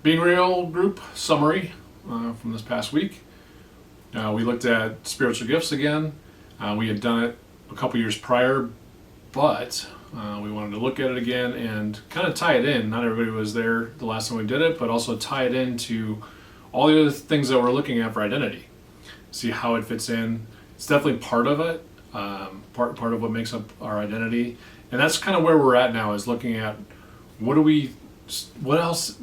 Being Real group summary from this past week. We looked at spiritual gifts again. We had done it a couple years prior, but we wanted to look at it again and kind of tie it in. Not everybody was there the last time we did it, but also tie it into all the other things that we're looking at for identity. See how it fits in. It's definitely part of it, part of what makes up our identity, and that's kind of where we're at now. Is looking at what else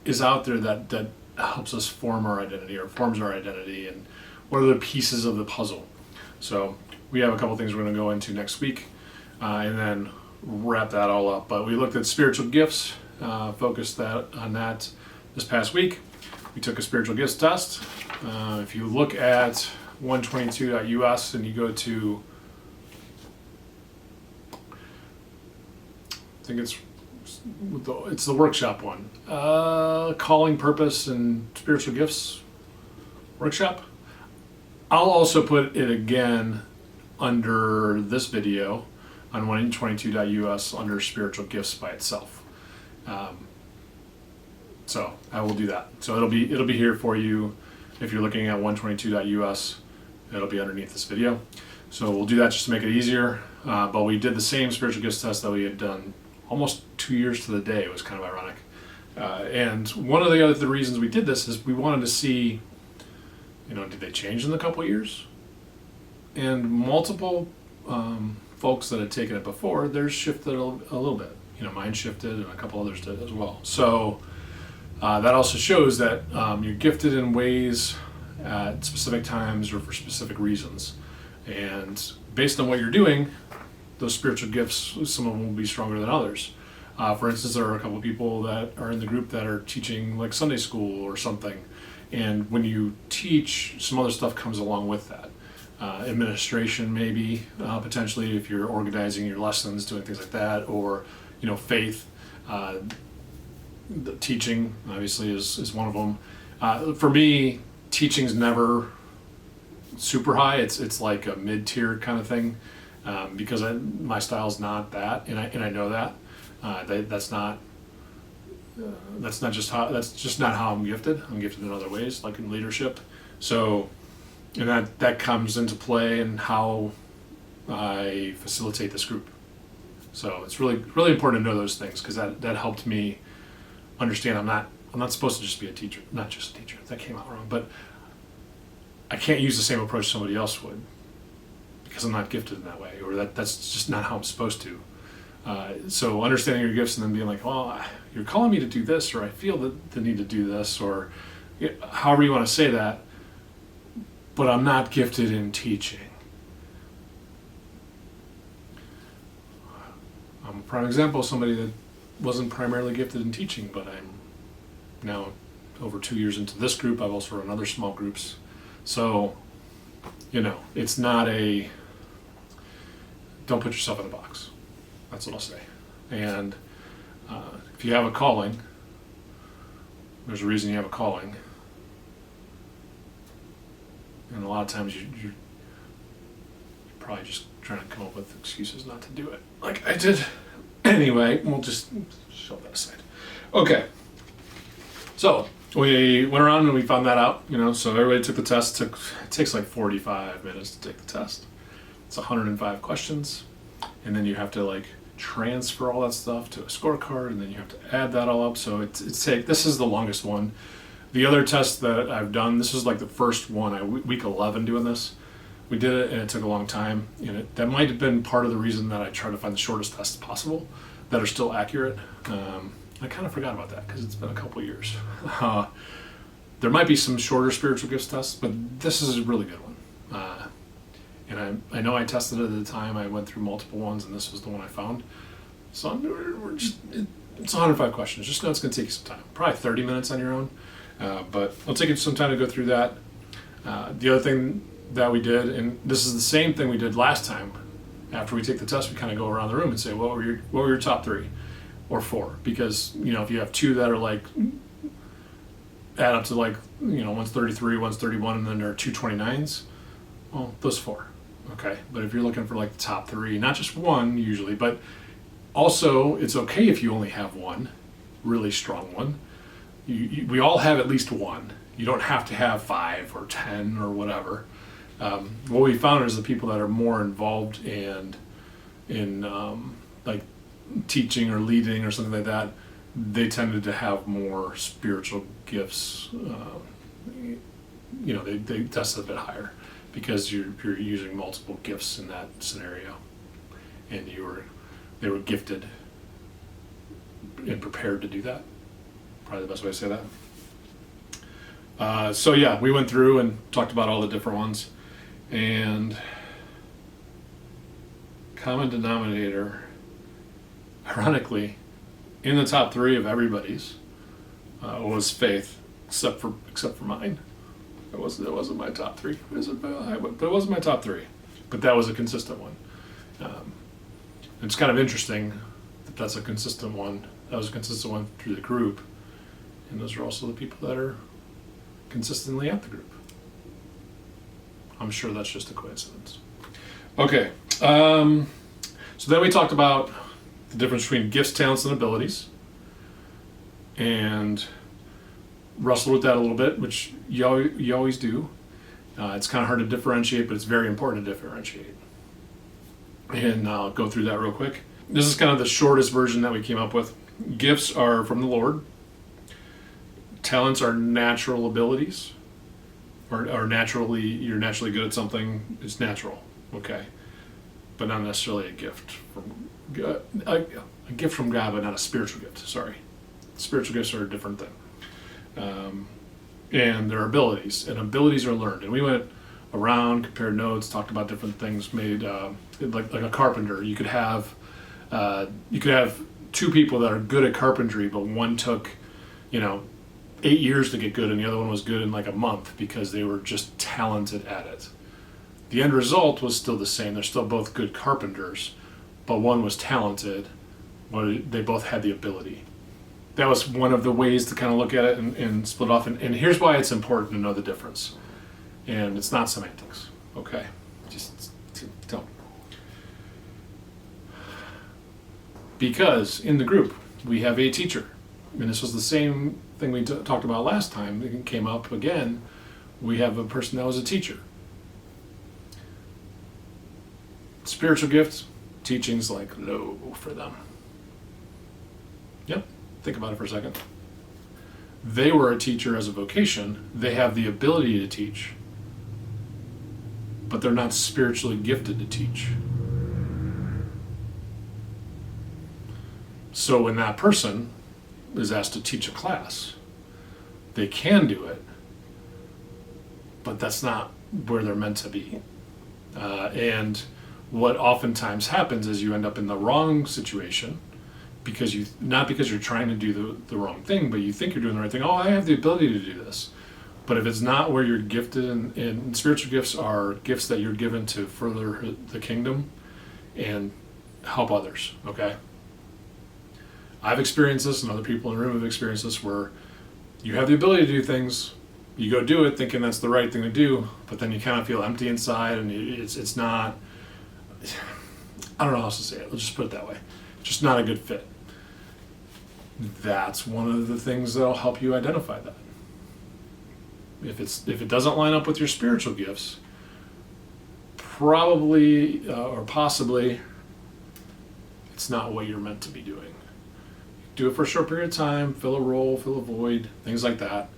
is out there that helps us form our identity or forms our identity, and what are the pieces of the puzzle. So we have a couple things we're going to go into next week, and then wrap that all up. But we looked at spiritual gifts, focused on that this past week. We took a spiritual gifts test. If you look at 122.us and you go to, I think it's the workshop one, calling, purpose, and spiritual gifts workshop. I'll also put it again under this video on 122.us under spiritual gifts by itself. So I will do that. So it'll be here for you if you're looking at 122.us. It'll be underneath this video. So we'll do that just to make it easier. But we did the same spiritual gifts test that we had done almost 2 years to the day. It was kind of ironic. And one of the other reasons we did this is we wanted to see, did they change in a couple of years? And multiple folks that had taken it before, theirs shifted a little bit. Mine shifted and a couple others did as well. So that also shows that you're gifted in ways at specific times or for specific reasons. And based on what you're doing, those spiritual gifts, some of them will be stronger than others. For instance, there are a couple of people that are in the group that are teaching like Sunday school or something. And when you teach, some other stuff comes along with that. Administration maybe, potentially if you're organizing your lessons, doing things like that, or faith. The teaching obviously is one of them. For me, teaching's never super high. It's like a mid-tier kind of thing, because my style's not that, and I know that. That's just not how I'm gifted. I'm gifted in other ways, like in leadership. So, and that comes into play in how I facilitate this group. So it's really important to know those things, because that helped me understand I'm not supposed to just be a teacher, not just a teacher. That came out wrong, but I can't use the same approach somebody else would, because I'm not gifted in that way, or that's just not how I'm supposed to. So understanding your gifts and then being like, well, you're calling me to do this, or I feel the need to do this, or however you want to say that, but I'm not gifted in teaching. I'm a prime example of somebody that wasn't primarily gifted in teaching, but I'm now over 2 years into this group. I've also run other small groups. So, it's not don't put yourself in a box. That's what I'll say. And if you have a calling, there's a reason you have a calling. And a lot of times you're probably just trying to come up with excuses not to do it, like I did. Anyway, we'll just shove that aside. Okay. So we went around and we found that out, so everybody took the test. It takes like 45 minutes to take the test. It's 105 questions. And then you have to transfer all that stuff to a scorecard, and then you have to add that all up. So this is the longest one. The other test that I've done, this is like the first one, week 11 doing this. We did it and it took a long time. And that might have been part of the reason that I tried to find the shortest tests possible that are still accurate. I kind of forgot about that because it's been a couple years. There might be some shorter spiritual gifts tests, but this is a really good one. And I know I tested it at the time. I went through multiple ones, and this was the one I found. So it's 105 questions. Just know it's going to take you some time. Probably 30 minutes on your own, but it'll take you some time to go through that. The other thing that we did, and this is the same thing we did last time. After we take the test, we kind of go around the room and say, what were your top 3 or 4? Because if you have 2 that are add up to one's 33, one's 31, and then there are 2 29s, well, those 4. Okay, but if you're looking for the top 3, not just one usually, but also it's okay if you only have one really strong one. We all have at least one. You don't have to have 5 or 10 or whatever. What we found is the people that are more involved in like teaching or leading or something like that, they tended to have more spiritual gifts. They test a bit higher because you're using multiple gifts in that scenario, and they were gifted and prepared to do that. Probably the best way to say that. So yeah, we went through and talked about all the different ones, and common denominator, ironically, in the top 3 of everybody's was faith, except for mine. That wasn't my top 3. But it wasn't my top 3. But that was a consistent one. It's kind of interesting that that's a consistent one. That was a consistent one through the group, and those are also the people that are consistently at the group. I'm sure that's just a coincidence. Okay, so then we talked about the difference between gifts, talents, and abilities, and wrestled with that a little bit, which you always do. It's kind of hard to differentiate, but it's very important to differentiate. And I'll go through that real quick. This is kind of the shortest version that we came up with. Gifts are from the Lord. Talents are natural abilities, or you're naturally good at something. It's natural, okay, but not necessarily a gift from God. A gift from God, but not a spiritual gift. Sorry, spiritual gifts are a different thing. And there are abilities, and abilities are learned. And we went around, compared notes, talked about different things. Made like a carpenter, you could have 2 people that are good at carpentry, but one took 8 years to get good, and the other one was good in like a month because they were just talented at it. The end result was still the same. They're still both good carpenters, but one was talented, but they both had the ability. That was one of the ways to kind of look at it and split off. And here's why it's important to know the difference. And it's not semantics, okay? Just don't. Because in the group, we have a teacher. And this was the same thing we talked about last time. It came up again. We have a person that was a teacher. Spiritual gifts, teaching's like low for them. Yep, think about it for a second. They were a teacher as a vocation. They have the ability to teach, but they're not spiritually gifted to teach. So when that person is asked to teach a class, they can do it, but that's not where they're meant to be. And what oftentimes happens is you end up in the wrong situation because not because you're trying to do the wrong thing, but you think you're doing the right thing. Oh, I have the ability to do this. But if it's not where you're gifted, and spiritual gifts are gifts that you're given to further the kingdom and help others, okay? I've experienced this, and other people in the room have experienced this, where you have the ability to do things, you go do it thinking that's the right thing to do, but then you kind of feel empty inside, and it's not, I don't know how else to say it, let's just put it that way. It's just not a good fit. That's one of the things that'll help you identify that. If it doesn't line up with your spiritual gifts, probably or possibly it's not what you're meant to be doing. Do it for a short period of time, fill a role, fill a void, things like that,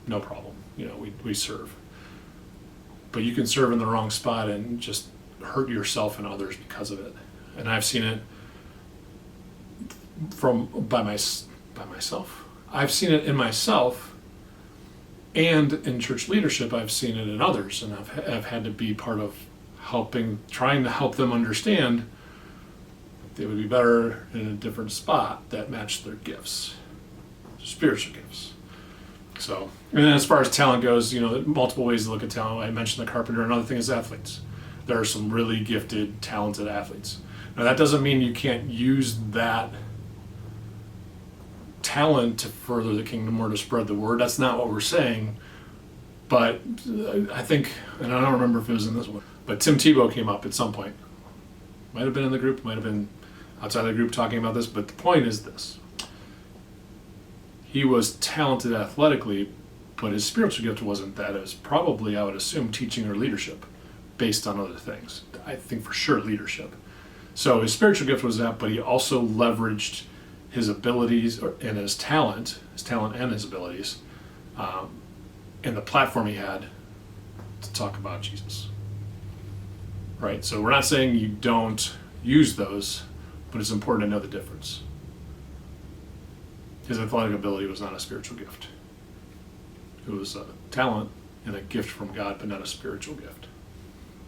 no problem. We serve. But you can serve in the wrong spot and just hurt yourself and others because of it. And I've seen it by myself. I've seen it in myself, and in church leadership, I've seen it in others, and I've had to be part of trying to help them understand they would be better in a different spot that matched their gifts, spiritual gifts. So, and then as far as talent goes, multiple ways to look at talent. I mentioned the carpenter. Another thing is athletes. There are some really gifted, talented athletes. Now, that doesn't mean you can't use that talent to further the kingdom or to spread the word. That's not what we're saying. But I think, and I don't remember if it was in this one, but Tim Tebow came up at some point. Might have been in the group, might have been outside the group talking about this, but the point is this. he was talented athletically, but his spiritual gift wasn't that. It was probably, I would assume, teaching or leadership based on other things. I think for sure leadership. So his spiritual gift was that, but he also leveraged his abilities and his talent and his abilities, and the platform he had to talk about Jesus. Right? So we're not saying you don't use those, but it's important to know the difference. His athletic ability was not a spiritual gift. It was a talent and a gift from God, but not a spiritual gift.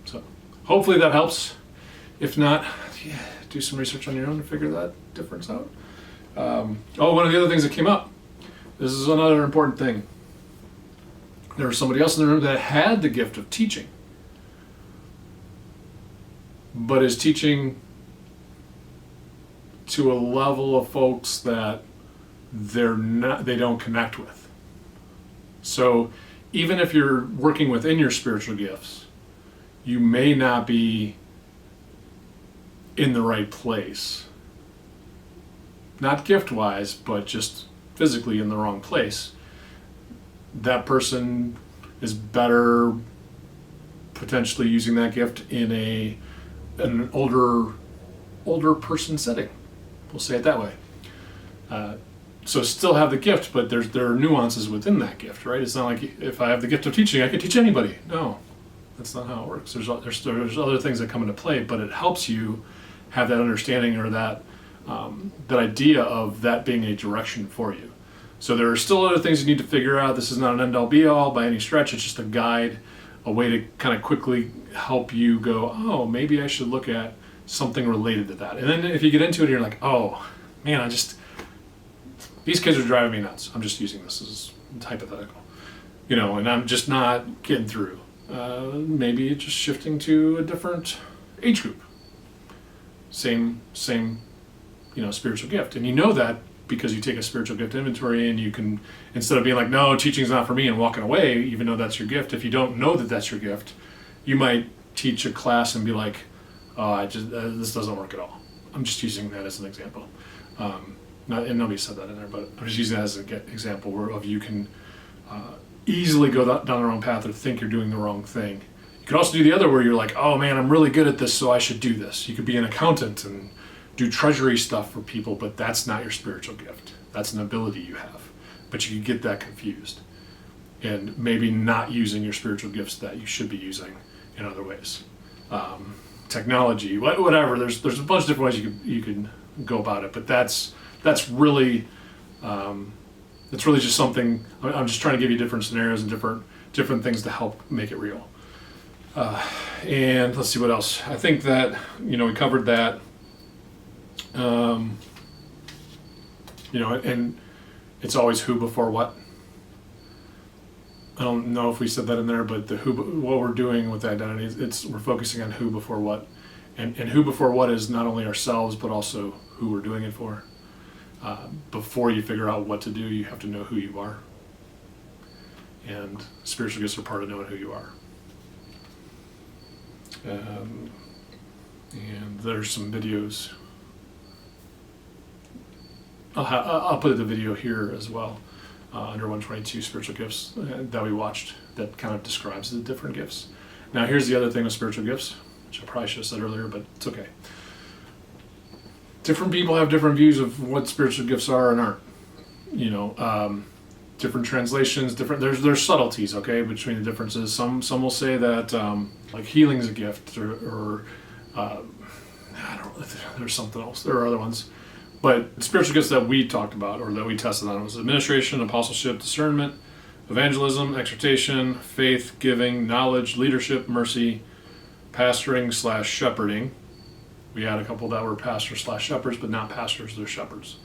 So hopefully that helps. If not, do some research on your own to figure that difference out. One of the other things that came up, this is another important thing. There was somebody else in the room that had the gift of teaching, but is teaching to a level of folks that they don't connect with. So even if you're working within your spiritual gifts, you may not be in the right place. Not gift-wise, but just physically in the wrong place. That person is better potentially using that gift in an older person setting. We'll say it that way. So still have the gift, but there are nuances within that gift, right? It's not like if I have the gift of teaching, I can teach anybody. No, that's not how it works. There's other things that come into play, but it helps you have that understanding or that idea of that being a direction for you. So there are still other things you need to figure out. This is not an end-all be-all by any stretch. It's just a guide, a way to kind of quickly help you go, oh, maybe I should look at something related to that. And then if you get into it, you're like, oh, man, these kids are driving me nuts. I'm just using this as hypothetical, and I'm just not getting through. Maybe it's just shifting to a different age group. Same, spiritual gift. And you know that because you take a spiritual gift inventory and you can, instead of being like, no, teaching's not for me and walking away, even though that's your gift, if you don't know that that's your gift, you might teach a class and be like, oh, this doesn't work at all. I'm just using that as an example. And nobody said that in there, but I'm just using that as an example of you can easily go down the wrong path or think you're doing the wrong thing. You could also do the other where you're like, oh man, I'm really good at this, so I should do this. You could be an accountant and do treasury stuff for people, but that's not your spiritual gift. That's an ability you have. But you can get that confused and maybe not using your spiritual gifts that you should be using in other ways. Technology, whatever. There's a bunch of different ways you can go about it, but that's really just something. I'm just trying to give you different scenarios and different things to help make it real. And let's see what else. I think that we covered that. And it's always who before what. I don't know if we said that in there, but what we're doing with identity, we're focusing on who before what, and who before what is not only ourselves but also who we're doing it for. Before you figure out what to do, you have to know who you are, and spiritual gifts are part of knowing who you are. And there's some videos. I'll put the video here as well, under 122 spiritual gifts that we watched that kind of describes the different gifts. Now here's the other thing with spiritual gifts, which I probably should have said earlier, but it's okay. Different people have different views of what spiritual gifts are and aren't. Different translations, there's subtleties, okay, between the differences. Some will say that like healing is a gift, or I don't know, there's something else. There are other ones. But spiritual gifts that we talked about or that we tested on was administration, apostleship, discernment, evangelism, exhortation, faith, giving, knowledge, leadership, mercy, pastoring / shepherding. We had a couple that were pastors / shepherds, but not pastors, they're shepherds.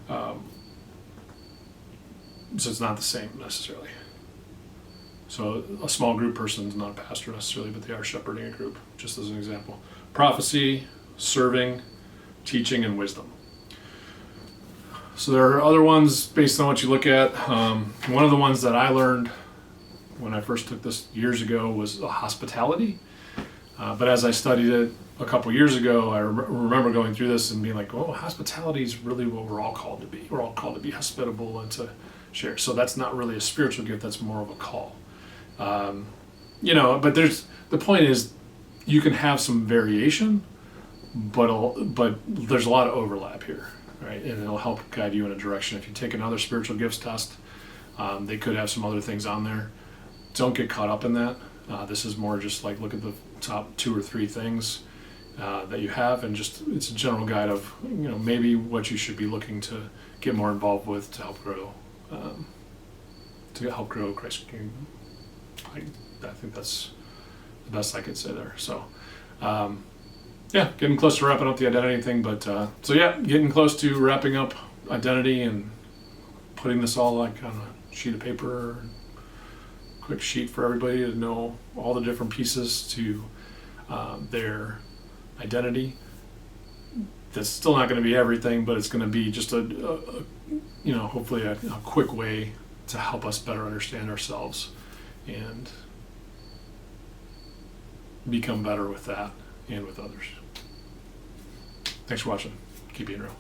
So it's not the same necessarily. So a small group person is not a pastor necessarily, but they are shepherding a group, just as an example. Prophecy, serving, teaching, and wisdom. So there are other ones based on what you look at. One of the ones that I learned when I first took this years ago was hospitality. But as I studied it a couple years ago, I remember going through this and being like, oh, hospitality is really what we're all called to be. We're all called to be hospitable and to share. So that's not really a spiritual gift, that's more of a call. But the point is, you can have some variation, but there's a lot of overlap here, right? And it'll help guide you in a direction. If you take another spiritual gifts test, they could have some other things on there. Don't get caught up in that. This is more just like look at the top 2 or 3 things that you have, and just it's a general guide of maybe what you should be looking to get more involved with to help grow Christ's kingdom. I think that's the best I could say there. So getting close to wrapping up the identity thing, but getting close to wrapping up identity and putting this all like on a sheet of paper, quick sheet for everybody to know all the different pieces to their identity. That's still not going to be everything, but it's going to be just hopefully a quick way to help us better understand ourselves and become better with that and with others. Thanks for watching. Keep being real.